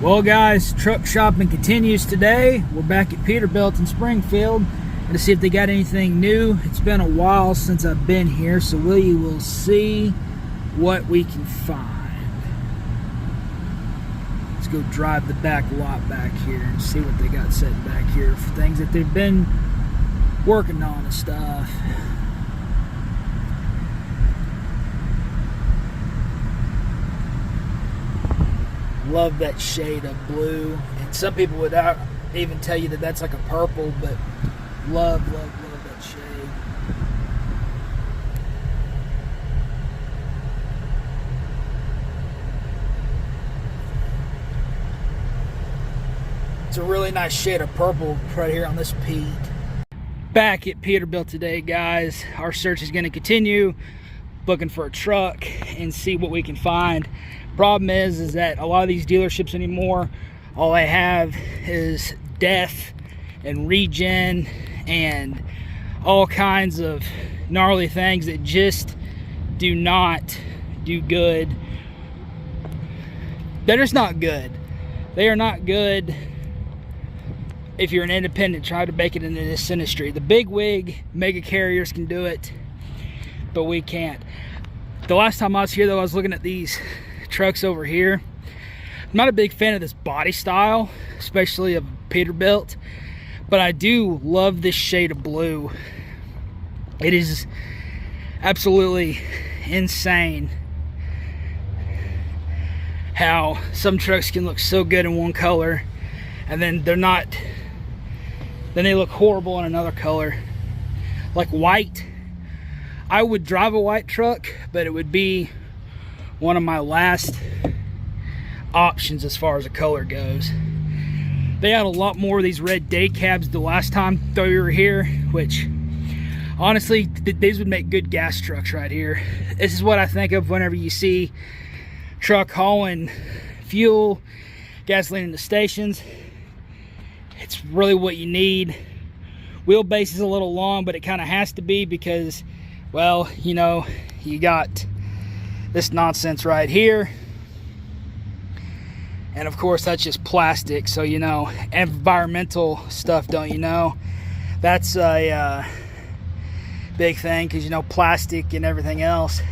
Well guys, truck shopping continues today. We're back at Peterbuilt in Springfield to see if they got anything new. It's been a while since I've been here, so we will see what we can find. Let's go drive the back lot back here and see what they got set back here for things that they've been working on and stuff. Love that shade of blue, and some people would even tell you that that's like a purple, but love that shade. It's a really nice shade of purple right here on this Pete. Back at Peterbuilt today, guys. Our search is going to continue, looking for a truck and see what we can find. Problem is that a lot of these dealerships anymore, all they have is death and regen and all kinds of gnarly things that just do not do good. They're just not good. They are not good if you're an independent trying to make it into this industry. The big wig mega carriers can do it, but we can't. The last time I was here though, I was looking at these trucks over here. I'm not a big fan of this body style, especially of Peterbilt, but I do love this shade of blue. It is absolutely insane how some trucks can look so good in one color and then they're not, then they look horrible in another color. Like white, I would drive a white truck, but it would be one of my last options as far as the color goes. They had a lot more of these red day cabs the last time that we were here, which honestly, these would make good gas trucks right here. This is what I think of whenever you see truck hauling fuel, gasoline in the stations. It's really what you need. Wheelbase is a little long, but it kind of has to be because, well, you know, you got this nonsense right here, and of course that's just plastic, so you know, environmental stuff, don't you know, that's a big thing, because you know, plastic and everything else,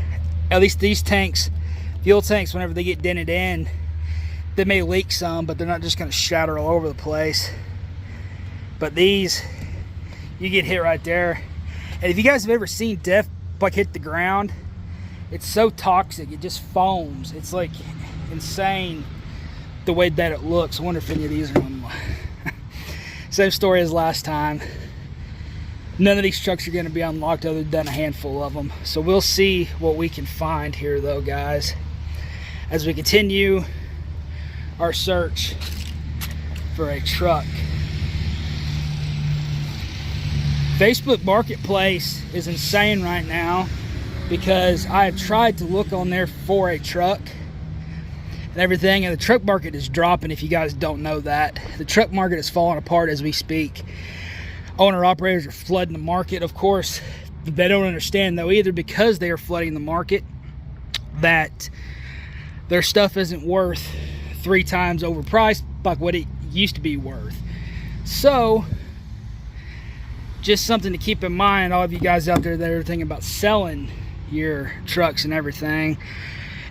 at least these tanks, fuel tanks, whenever they get dented in, they may leak some, but they're not just going to shatter all over the place. But these, you get hit right there. And if you guys have ever seen death like hit the ground, it's so toxic, it just foams. It's like insane the way that it looks. I wonder if any of these are on. Same story as last time. None of these trucks are going to be unlocked other than a handful of them. So we'll see what we can find here though, guys, as we continue our search for a truck. Facebook Marketplace is insane right now, because I have tried to look on there for a truck and everything, and the truck market is dropping. If you guys don't know that, the truck market is falling apart as we speak. Owner operators are flooding the market. Of course, they don't understand though either, because they are flooding the market, that their stuff isn't worth 3 times overpriced like what it used to be worth. So just something to keep in mind, all of you guys out there that are thinking about selling your trucks and everything,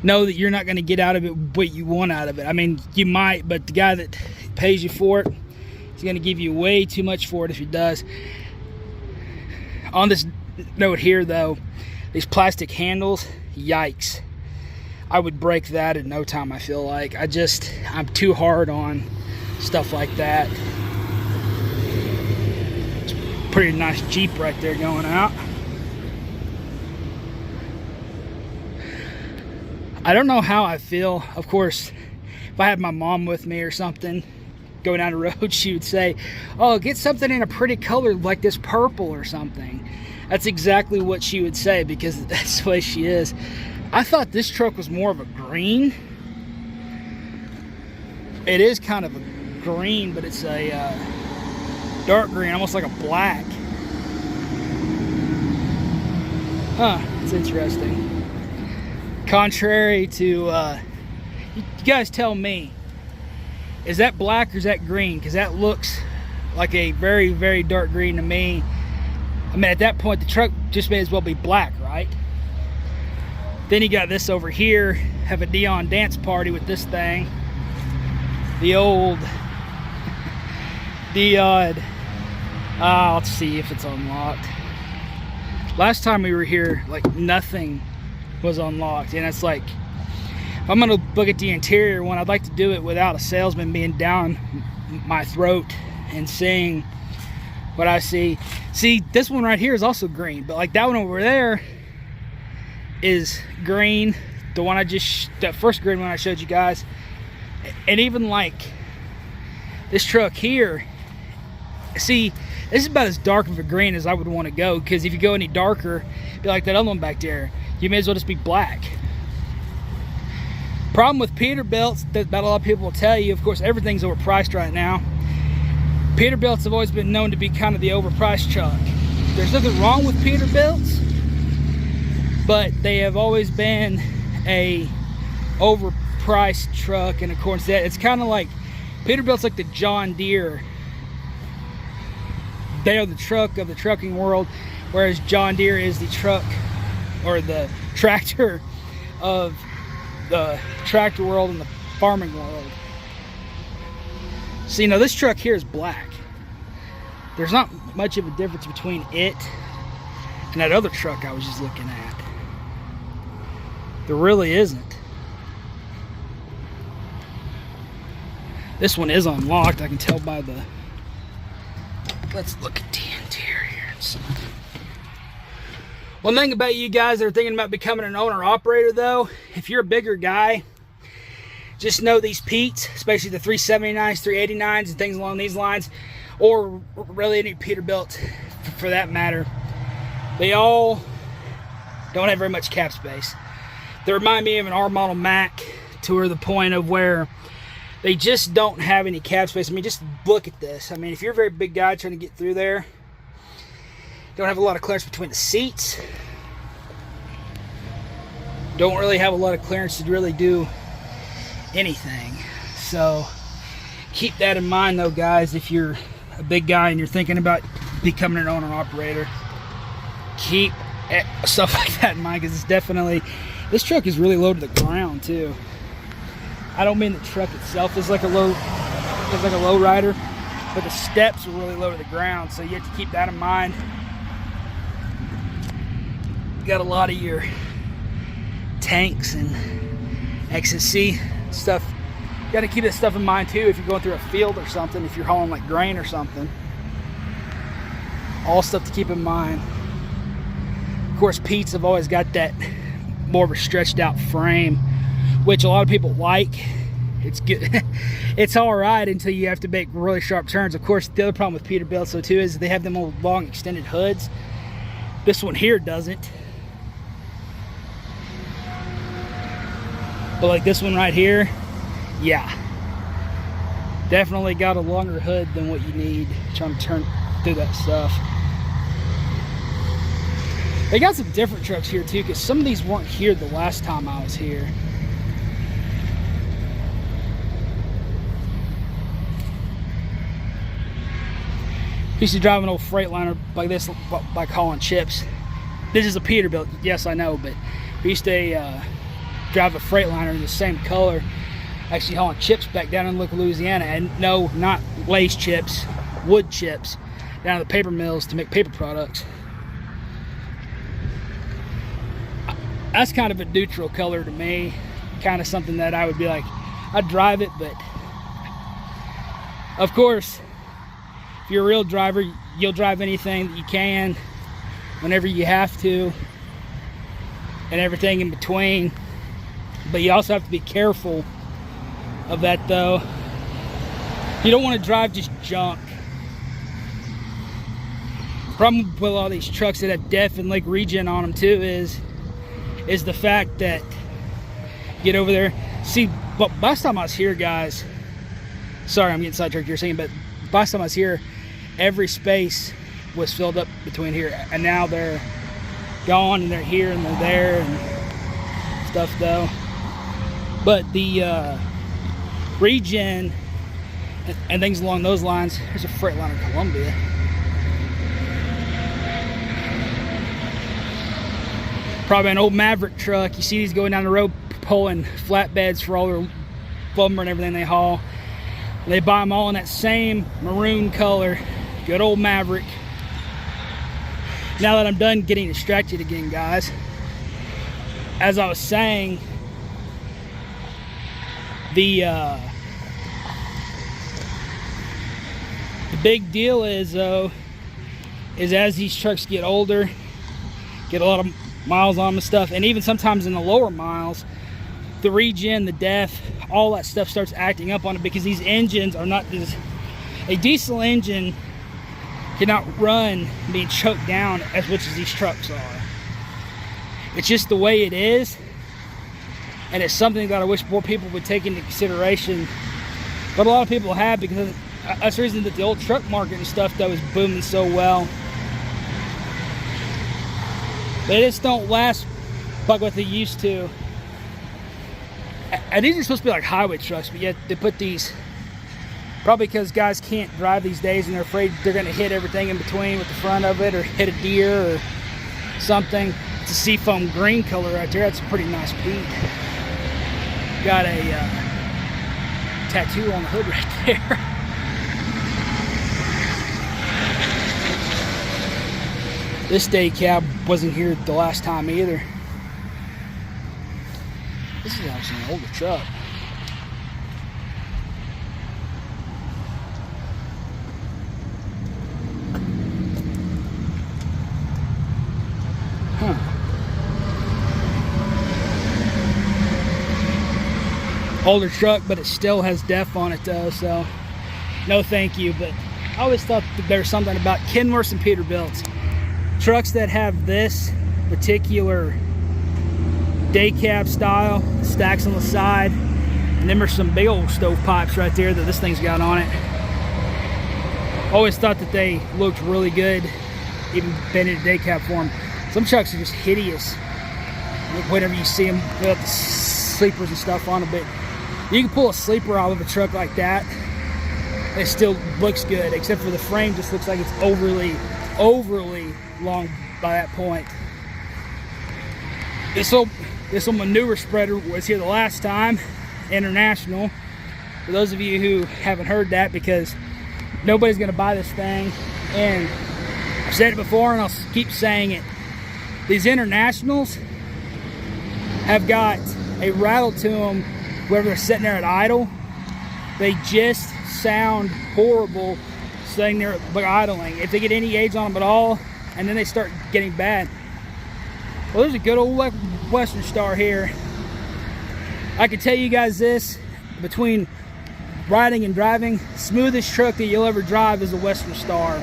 know that you're not going to get out of it what you want out of it. I mean, you might, but the guy that pays you for it is going to give you way too much for it if he does. On this note here though, these plastic handles, yikes, I would break that in no time. I feel like I'm too hard on stuff like that. Pretty nice Jeep right there going out. I don't know how I feel. Of course, if I had my mom with me or something going down the road, she would say, oh, get something in a pretty color like this purple or something. That's exactly what she would say, because that's the way she is. I thought this truck was more of a green. It is kind of a green, but it's a dark green, almost like a black. Huh, it's interesting. Contrary to, you guys tell me, Is that black or is that green? Because that looks like a very, very dark green to me. I mean, at that point, the truck just may as well be black, right? Then you got this over here, have a Dion dance party with this thing. The old Dion. Let's see if it's unlocked. Last time we were here, like, nothing was unlocked. And it's like, if I'm gonna look at the interior one, I'd like to do it without a salesman being down my throat and seeing what I see. See, this one right here is also green, but like that one over there is green. The one that first green one I showed you guys. And even like this truck here, see, this is about as dark of a green as I would want to go, because if you go any darker, be like that other one back there, you may as well just be black. Problem with Peterbilts that a lot of people will tell you, of course, everything's overpriced right now. Peterbilts have always been known to be kind of the overpriced truck. There's nothing wrong with Peterbilts, but they have always been a overpriced truck, and of course that it's kind of like Peterbilt's like the John Deere. They are the truck of the trucking world, whereas John Deere is the truck or the tractor of the tractor world and the farming world. See, now this truck here is black. There's not much of a difference between it and that other truck I was just looking at. There really isn't. This one is unlocked, I can tell by the... Let's look at the interior and stuff. One thing about you guys that are thinking about becoming an owner-operator, though, if you're a bigger guy, just know these Petes, especially the 379s, 389s, and things along these lines, or really any Peterbilt for that matter, they all don't have very much cap space. They remind me of an R model Mac to the point of where they just don't have any cap space. I mean, just look at this. I mean, if you're a very big guy trying to get through there, don't have a lot of clearance between the seats. Don't really have a lot of clearance to really do anything. So keep that in mind though, guys. If you're a big guy and you're thinking about becoming an owner operator, keep stuff like that in mind, because it's definitely, this truck is really low to the ground too. I don't mean the truck itself is like a low rider, but the steps are really low to the ground, so you have to keep that in mind. You got a lot of your tanks and XSC stuff. You got to keep that stuff in mind too if you're going through a field or something, if you're hauling like grain or something. All stuff to keep in mind. Of course, Pete's have always got that more of a stretched out frame, which a lot of people like. It's good. It's all right until you have to make really sharp turns. Of course, the other problem with Peterbilt so too is they have them old long extended hoods. This one here doesn't. But like this one right here, yeah, definitely got a longer hood than what you need trying to turn through that stuff. They got some different trucks here too, because some of these weren't here the last time I was here. I used to drive an old Freightliner like this by calling chips. This is a Peterbilt, yes I know, but we used to drive a Freightliner in the same color, actually hauling chips back down in Louisiana, and no, not Lay's chips, wood chips, down to the paper mills to make paper products. That's kind of a neutral color to me, kind of something that I would be like, I'd drive it, but of course, if you're a real driver, you'll drive anything that you can, whenever you have to, and everything in between. But you also have to be careful of that though. You don't want to drive just junk. The problem with a lot of these trucks that have DEF and Lake Regen on them too is the fact that, get over there. See, but last time I was here, guys, sorry I'm getting sidetracked here saying, but last time I was here, every space was filled up between here, and now they're gone and they're here and they're there and stuff though. But the Regen and things along those lines. There's a Freightliner Columbia. Probably an old Maverick truck. You see these going down the road pulling flatbeds for all their lumber and everything they haul. They buy them all in that same maroon color. Good old Maverick. Now that I'm done getting distracted again, guys, as I was saying, the big deal is, though, is as these trucks get older, get a lot of miles on them and stuff, and even sometimes in the lower miles, the regen, the def, all that stuff starts acting up on it, because these engines are not as, a diesel engine cannot run being choked down as much as these trucks are. It's just the way it is, and it's something that I wish more people would take into consideration, but a lot of people have, because that's the reason that the old truck market and stuff that was booming so well. They just don't last like what they used to. And these are supposed to be like highway trucks, but yet they put these, probably because guys can't drive these days and they're afraid they're going to hit everything in between with the front of it, or hit a deer or something. It's a seafoam green color right there. That's a pretty nice paint. Got a tattoo on the hood right there. This day cab wasn't here the last time either. This is actually an older truck. Older truck, but it still has def on it though, so no thank you. But I always thought that there's something about Kenworths and Peterbilts. Trucks that have this particular day cab style, stacks on the side, and then there's some big old stovepipes right there that this thing's got on it. Always thought that they looked really good, even been in a day cab form. Some trucks are just hideous whenever you see them with the sleepers and stuff on it, but you can pull a sleeper out of a truck like that, it still looks good, except for the frame just looks like it's overly long by that point. This little manure spreader was here the last time, International. For those of you who haven't heard that, because nobody's going to buy this thing, and I've said it before and I'll keep saying it, these Internationals have got a rattle to them whenever they're sitting there at idle. They just sound horrible sitting there like idling. If they get any age on them at all, and then they start getting bad. Well, there's a good old Western Star here. I can tell you guys this, between riding and driving, smoothest truck that you'll ever drive is a Western Star.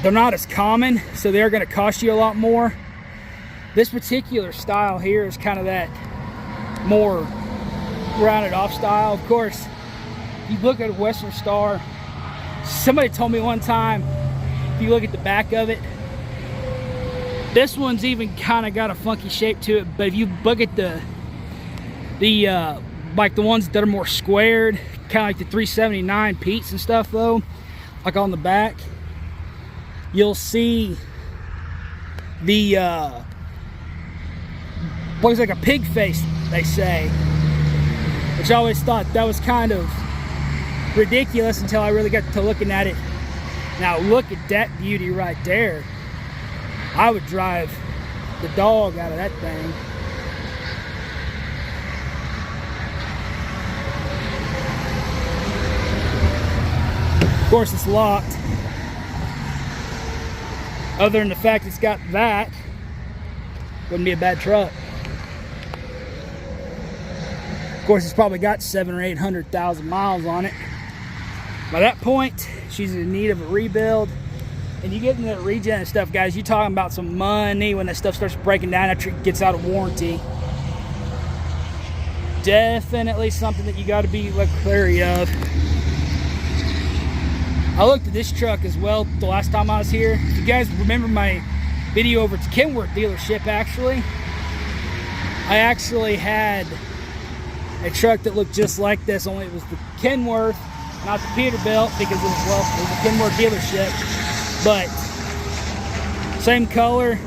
They're not as common, so they're going to cost you a lot more. This particular style here is kind of that more rounded off style. Of course, you look at a Western Star, somebody told me one time, if you look at the back of it, this one's even kind of got a funky shape to it, but if you look at the like the ones that are more squared, kind of like the 379 Pete's and stuff though, like on the back, you'll see the looks like a pig face, they say, which I always thought that was kind of ridiculous until I really got to looking at it. Now look at that beauty right there. I would drive the dog out of that thing. Of course, it's locked. Other than the fact it's got that, wouldn't be a bad truck. Of course, it's probably got 700,000 or 800,000 miles on it. By that point, she's in need of a rebuild. And you get into that regen and stuff, guys, you're talking about some money when that stuff starts breaking down after it gets out of warranty. Definitely something that you got to be wary of. I looked at this truck as well the last time I was here. If you guys remember my video over at the Kenworth dealership, actually, I actually had a truck that looked just like this, only it was the Kenworth, not the Peterbilt, because it was, well, it was a Kenworth dealership. But same color,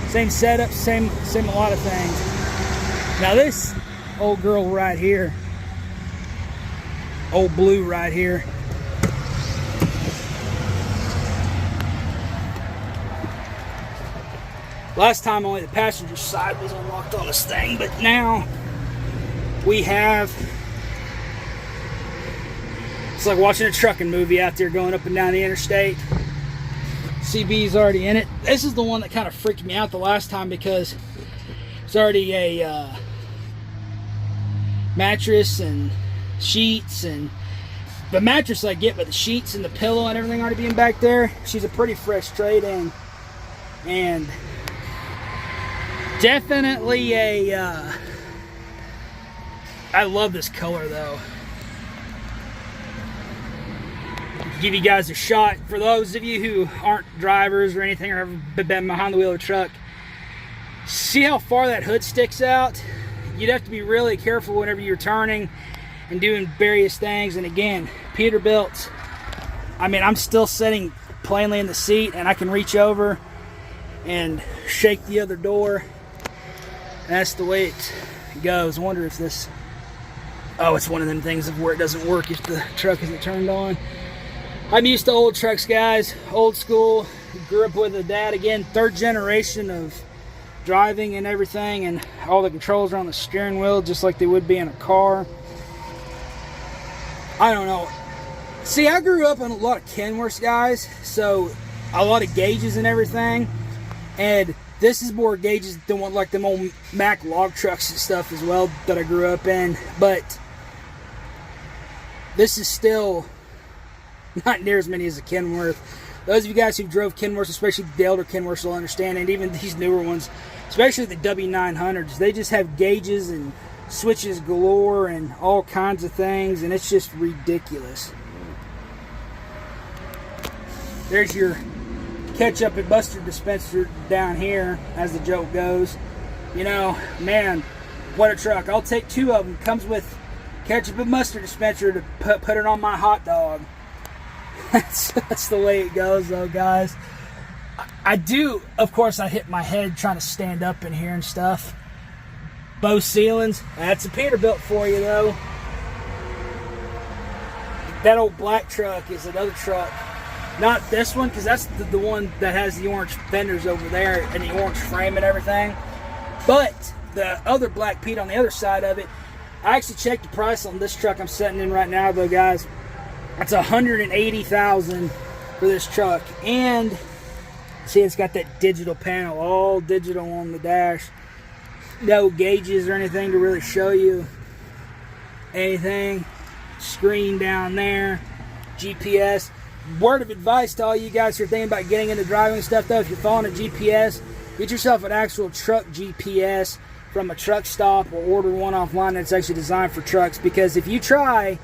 same setup, same a lot of things. Now this old girl right here, old blue right here, last time only the passenger side was unlocked on this thing, but now we have, it's like watching a trucking movie out there going up and down the interstate. CB's already in it. This is the one that kind of freaked me out the last time because it's already a mattress and sheets, and the mattress I get, but the sheets and the pillow and everything already being back there. She's a pretty fresh trade-in, and definitely a I love this color though. Give you guys a shot. For those of you who aren't drivers or anything, or ever been behind the wheel of a truck, see how far that hood sticks out? You'd have to be really careful whenever you're turning and doing various things. And again, Peterbilt, I mean, I'm still sitting plainly in the seat and I can reach over and shake the other door. That's the way it goes. I wonder if this, oh, it's one of them things of where it doesn't work if the truck isn't turned on. I'm used to old trucks, guys. Old school. Grew up with a dad, again, third generation of driving and everything, and all the controls are on the steering wheel just like they would be in a car. I don't know. See, I grew up on a lot of Kenworths, guys, so a lot of gauges and everything, and this is more gauges than what, like them old Mack log trucks and stuff as well that I grew up in, but this is still not near as many as a Kenworth. Those of you guys who drove Kenworths, especially the older Kenworths, will understand, and even these newer ones, especially the W900s, they just have gauges and switches galore and all kinds of things, and it's just ridiculous. There's your ketchup and mustard dispenser down here, as the joke goes. You know, man, what a truck. I'll take two of them. Comes with ketchup and mustard dispenser to put it on my hot dog. That's the way it goes, though, guys. I do, of course, I hit my head trying to stand up in here and stuff. Both ceilings. That's a Peterbilt for you, though. That old black truck is another truck. Not this one, because that's the one that has the orange fenders over there and the orange frame and everything. But the other black Pete on the other side of it, I actually checked the price on this truck I'm sitting in right now, though, guys. That's $180,000 for this truck, and see, it's got that digital panel, all digital on the dash. No gauges or anything to really show you anything. Screen down there, GPS. Word of advice to all you guys who are thinking about getting into driving stuff, though, if you're following a GPS, get yourself an actual truck GPS from a truck stop, or order one offline that's actually designed for trucks, because if you try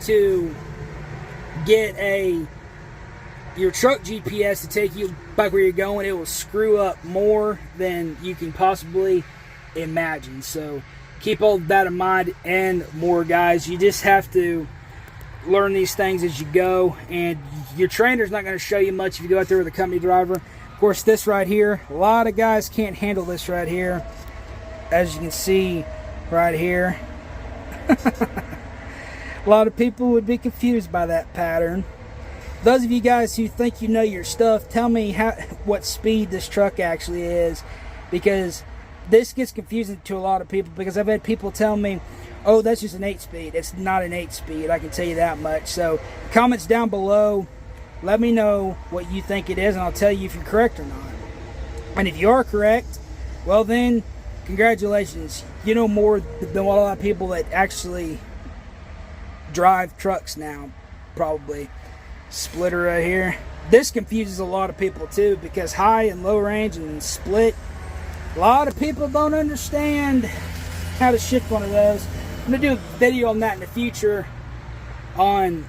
to get your truck GPS to take you back where you're going, it will screw up more than you can possibly imagine. So keep all that in mind and more, guys. You just have to learn these things as you go, and your trainer's not going to show you much if you go out there with a company driver. Of course, this right here, a lot of guys can't handle this right here, as you can see right here. A lot of people would be confused by that pattern. Those of you guys who think you know your stuff, tell me what speed this truck actually is, because this gets confusing to a lot of people, because I've had people tell me, oh, that's just an 8-speed. It's not an 8-speed, I can tell you that much. So comments down below, let me know what you think it is, and I'll tell you if you're correct or not. And if you are correct, well then, congratulations. You know more than a lot of people that actually drive trucks now, probably. Splitter right here. This confuses a lot of people too, because high and low range and split, a lot of people don't understand how to shift one of those. I'm going to do a video on that in the future, on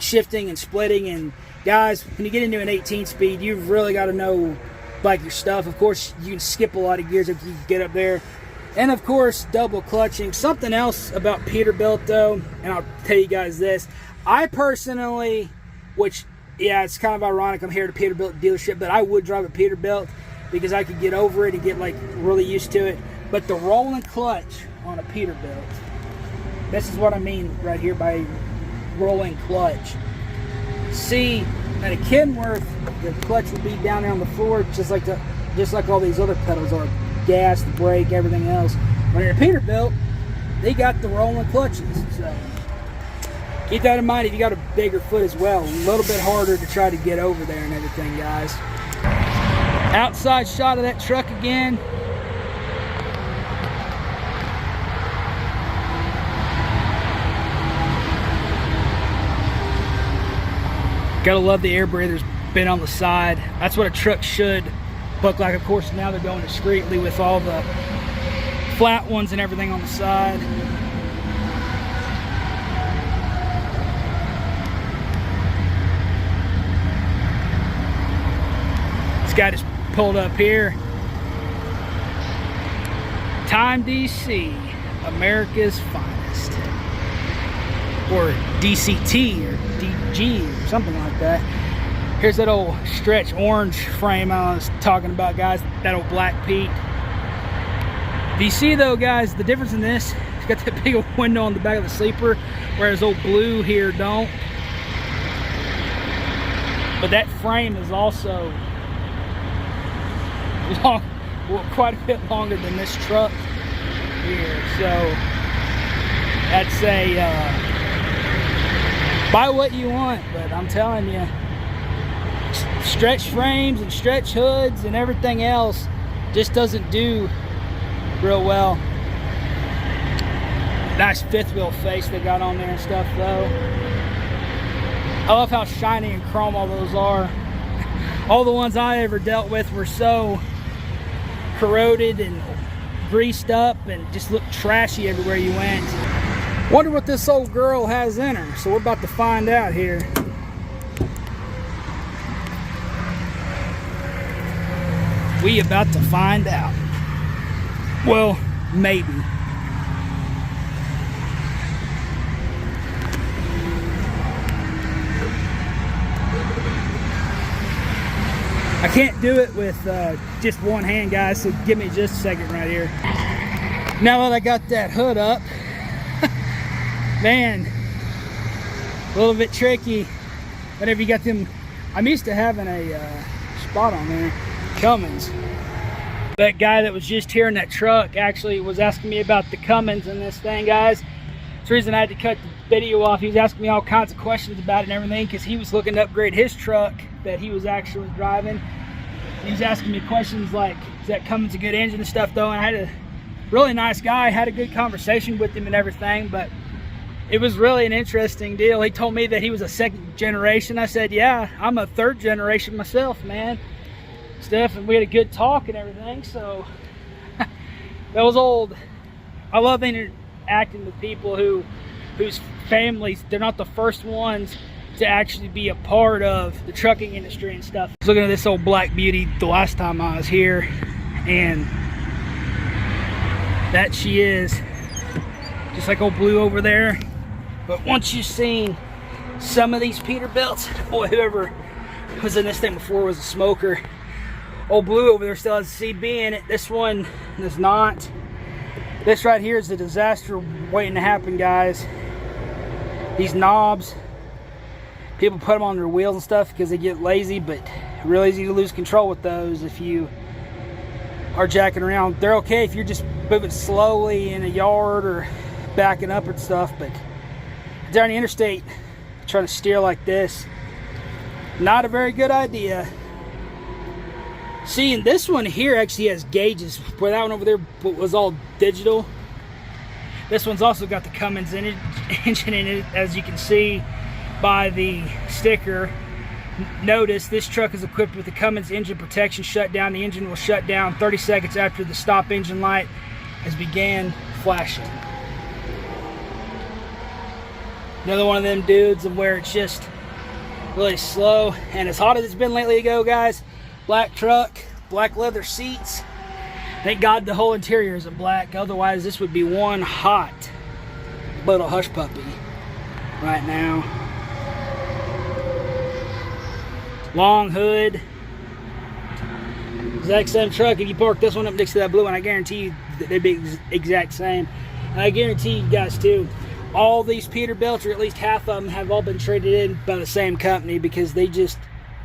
shifting and splitting. And guys, when you get into an 18-speed, you've really got to know like your stuff. Of course, you can skip a lot of gears if you get up there And of course, double clutching. Something else about Peterbilt though, and I'll tell you guys this. I personally, which, yeah, it's kind of ironic I'm here at a Peterbilt dealership, but I would drive a Peterbilt because I could get over it and get like really used to it. But the rolling clutch on a Peterbilt, this is what I mean right here by rolling clutch. See, at a Kenworth, the clutch would be down there on the floor just like all these other pedals are. Gas, the brake, everything else. When you're a Peterbilt, they got the rolling clutches. So keep that in mind if you got a bigger foot as well. A little bit harder to try to get over there and everything, guys. Outside shot of that truck again. Gotta love the air breather's been on the side. That's what a truck should look like. Of course, now they're going discreetly with all the flat ones and everything on the side. This guy just pulled up here. Time DC, America's finest. Or DCT or DG or something like that. Here's that old stretch orange frame I was talking about, guys. That old black Pete. Do you see though, guys, the difference in this? It's got that big old window on the back of the sleeper, whereas old blue here don't. But that frame is also long, well, quite a bit longer than this truck here. So that's a buy what you want, but I'm telling you, stretch frames and stretch hoods and everything else just doesn't do real well. Nice fifth wheel face they got on there and stuff though. I love how shiny and chrome all those are. All the ones I ever dealt with were so corroded and greased up and just looked trashy everywhere you went. Wonder what this old girl has in her. So we're about to find out here. We about to find out. Well, maybe. I can't do it with just one hand, guys, so give me just a second right here. Now that I got that hood up, man, a little bit tricky whenever you got them. I'm used to having a spot on there. Cummins. That guy that was just here in that truck actually was asking me about the Cummins in this thing, guys. That's the reason I had to cut the video off. He was asking me all kinds of questions about it and everything because he was looking to upgrade his truck that he was actually driving. He was asking me questions like, is that Cummins a good engine and stuff though? And I had a really nice guy, had a good conversation with him and everything, but it was really an interesting deal. He told me that he was a second generation. I said, yeah, I'm a third generation myself, man. Stuff, and we had a good talk and everything, so that was old. I love interacting with people whose families, they're not the first ones to actually be a part of the trucking industry and stuff. I was looking at this old black beauty the last time I was here, and that she is just like old blue over there. But once you've seen some of these Peterbilts, boy, whoever was in this thing before was a smoker. Old blue over there still has a CB in it. This one does not. This right here is a disaster waiting to happen, guys. These knobs, people put them on their wheels and stuff because they get lazy, but real easy to lose control with those if you are jacking around. They're okay if you're just moving slowly in a yard or backing up and stuff, but down the interstate trying to steer like this, not a very good idea. See, and this one here actually has gauges, where that one over there was all digital. This one's also got the Cummins engine in it, as you can see by the sticker. Notice this truck is equipped with the Cummins engine protection shutdown. The engine will shut down 30 seconds after the stop engine light has began flashing. Another one of them dudes of where it's just really slow, and as hot as it's been lately ago, guys. Black truck, black leather seats. Thank God the whole interior isn't black. Otherwise, this would be one hot little hush puppy right now. Long hood. Exact same truck. If you park this one up next to that blue one, I guarantee you they'd be exact same. And I guarantee you guys too, all these Peterbilts, or at least half of them, have all been traded in by the same company because they just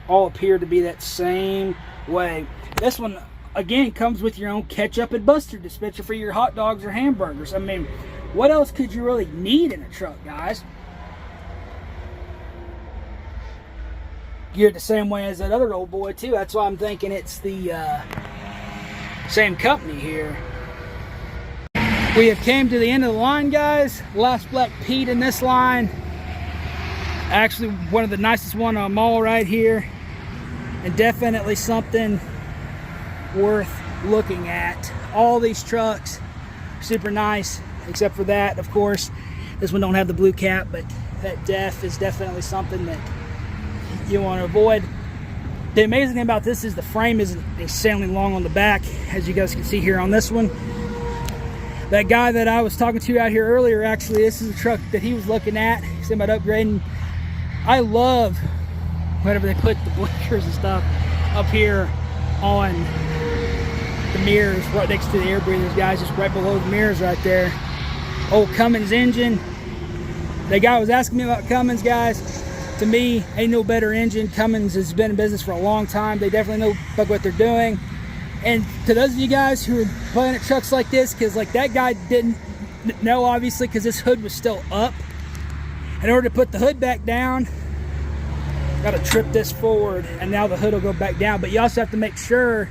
all appear to be that same way. This one, again, comes with your own ketchup and mustard dispenser for your hot dogs or hamburgers. I mean, what else could you really need in a truck, guys? Geared the same way as that other old boy too. That's why I'm thinking it's the same company here. We have came to the end of the line, guys. Last Black Pete in this line. Actually, one of the nicest one on them all right here, and definitely something worth looking at. All these trucks super nice, except for that, of course. This one don't have the blue cap, but that def is definitely something that you want to avoid. The amazing thing about this is the frame isn't insanely long on the back, as you guys can see here on this one. That guy that I was talking to out here earlier, actually, this is a truck that he was looking at. He's thinking about upgrading. I love whenever they put the blinkers and stuff up here on the mirrors right next to the air breathers, guys, just right below the mirrors right there. Old Cummins engine. The guy was asking me about Cummins, guys. To me, ain't no better engine. Cummins has been in business for a long time. They definitely know what they're doing. And to those of you guys who are playing at trucks like this, because like that guy didn't know, obviously, because this hood was still up. In order to put the hood back down, got to trip this forward, and now the hood will go back down. But you also have to make sure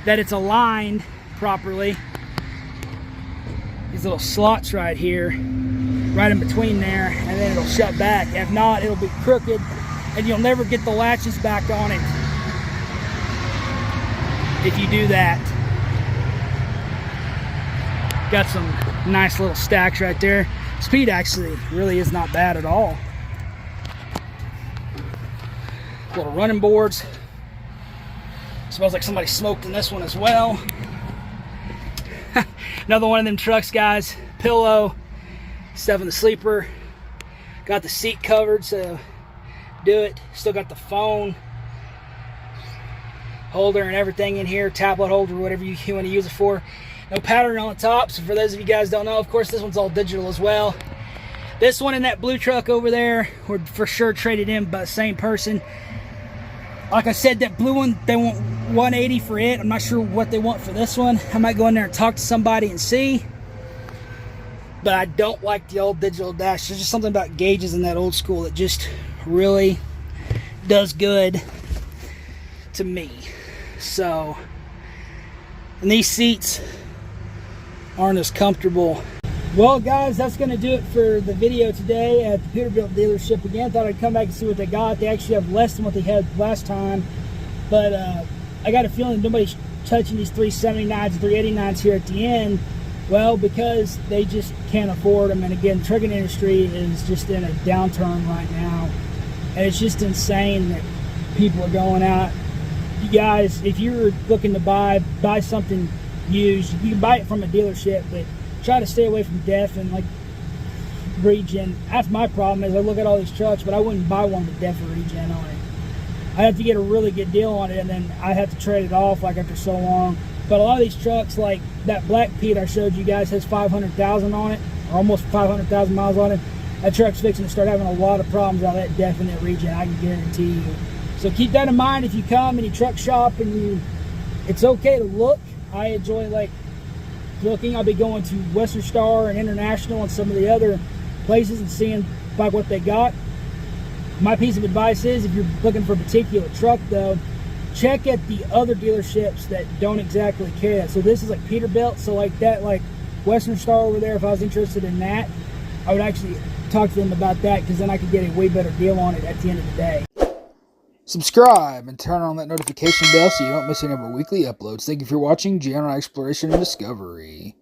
that it's aligned properly. These little slots right here, right in between there, and then it'll shut back. If not, it'll be crooked, and you'll never get the latches back on it if you do that. Got some nice little stacks right there. Speed actually really is not bad at all. Little running boards. Smells like somebody smoked in this one as well. Another one of them trucks, guys. Pillow, stuff in the sleeper. Got the seat covered, so do it. Still got the phone holder and everything in here, tablet holder, whatever you want to use it for. No pattern on the top, so for those of you guys don't know, of course this one's all digital as well. This one in that blue truck over there were for sure traded in by the same person. Like I said, that blue one, they want 180 for it. I'm not sure what they want for this one. I might go in there and talk to somebody and see. But I don't like the old digital dash. There's just something about gauges in that old school that just really does good to me. So, and these seats aren't as comfortable. Well, guys, that's going to do it for the video today at the Peterbilt dealership. Again, thought I'd come back and see what they got. They actually have less than what they had last time, but I got a feeling nobody's touching these 379s and 389s here at the end. Well, because they just can't afford them. And again, the trucking industry is just in a downturn right now, and it's just insane that people are going out. You guys, if you're looking to buy something used, you can buy it from a dealership, but try to stay away from DEF and like regen. That's my problem, is I look at all these trucks, but I wouldn't buy one with DEF or regen on it. I have to get a really good deal on it, and then I have to trade it off like after so long. But a lot of these trucks, like that Black Pete I showed you guys, has 500,000 on it, or almost 500,000 miles on it. That truck's fixing to start having a lot of problems out of that DEF and that regen, I can guarantee you. So keep that in mind if you come and you truck shop and it's okay to look. I enjoy like looking. I'll be going to Western Star and International and some of the other places and seeing like what they got. My piece of advice is, if you're looking for a particular truck though, check at the other dealerships that don't exactly care. So this is like Peterbilt, so like that, like Western Star over there, if I was interested in that, I would actually talk to them about that, because then I could get a way better deal on it at the end of the day. Subscribe and turn on that notification bell so you don't miss any of our weekly uploads. Thank you for watching General Exploration and Discovery.